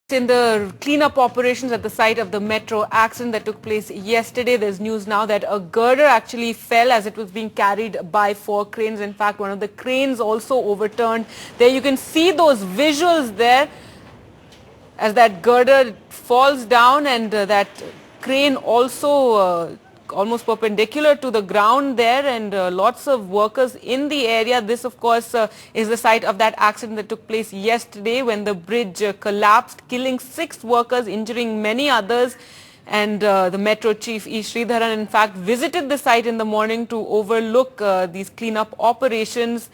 In the cleanup operations at the site of the metro accident that took place yesterday, there's news now that a girder actually fell as it was being carried by 4 cranes. In fact, one of the cranes also overturned. There you can see those visuals there as that girder falls down, and that crane also almost perpendicular to the ground there, and lots of workers in the area. This of course is the site of that accident that took place yesterday when the bridge collapsed, killing 6 workers, injuring many others. And the Metro Chief E. Sridharan in fact visited the site in the morning to overlook these cleanup operations.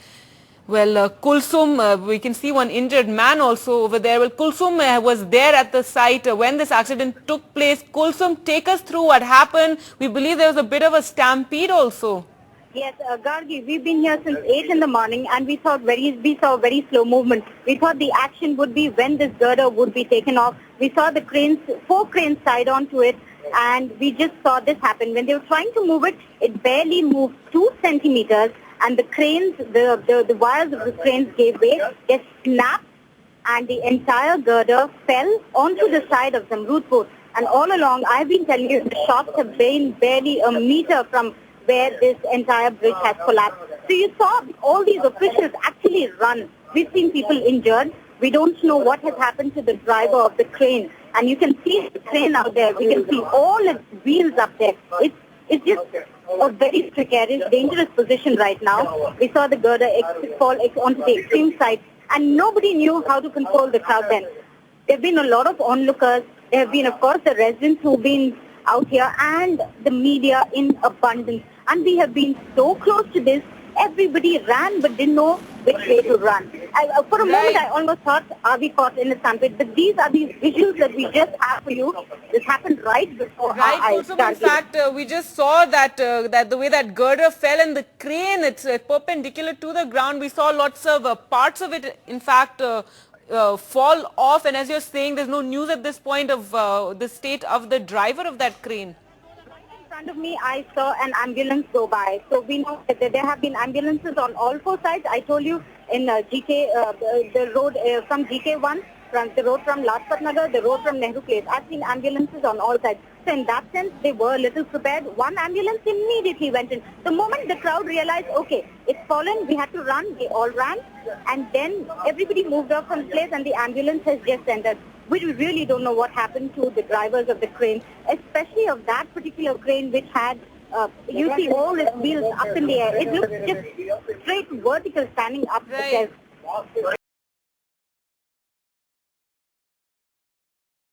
Well, Kulsum, we can see one injured man also over there. Well, Kulsum was there at the site when this accident took place. Kulsum, take us through what happened. We believe there was a bit of a stampede also. Yes, Gargi, we've been here since 8 in the morning and we saw very slow movement. We thought the action would be when this girder would be taken off. We saw the cranes, 4 cranes tied onto it, and we just saw this happen. When they were trying to move it, it barely moved 2 centimeters. And the cranes, the wires of the cranes gave way, they snapped, and the entire girder fell onto the side of Zamrudpur. And all along, I've been telling you, the shops have been barely a meter from where this entire bridge has collapsed. So you saw all these officials actually run. We've seen people injured. We don't know what has happened to the driver of the crane. And you can see the crane out there. We can see all its wheels up there. It's just a very precarious, dangerous position right now. We saw the girder fall onto the extreme side, and nobody knew how to control the crowd then. There have been a lot of onlookers. There have been, of course, the residents who've been out here and the media in abundance. And we have been so close to this. Everybody ran but didn't know which way to run. For a moment, I almost thought, are we caught in a stampede? But these are these visuals that we just have for you. This happened right before our eyes. In fact, we just saw that the way that girder fell, and the crane, it's perpendicular to the ground. We saw lots of parts of it, in fact, fall off. And as you're saying, there's no news at this point of the state of the driver of that crane. In front of me, I saw an ambulance go by. So we know that there have been ambulances on all 4 sides. I told you in GK, the road from GK1, from the road from Lajpat Nagar, the road from Nehru Place. I've seen ambulances on all sides. So in that sense, they were a little prepared. One ambulance immediately went in. The moment the crowd realized, okay, it's fallen, we had to run, they all ran. And then everybody moved off from the place and the ambulance has just entered. We really don't know what happened to the drivers of the crane, especially of that particular crane which had, you see all its wheels up in the air. It looks just straight vertical standing up the stairs.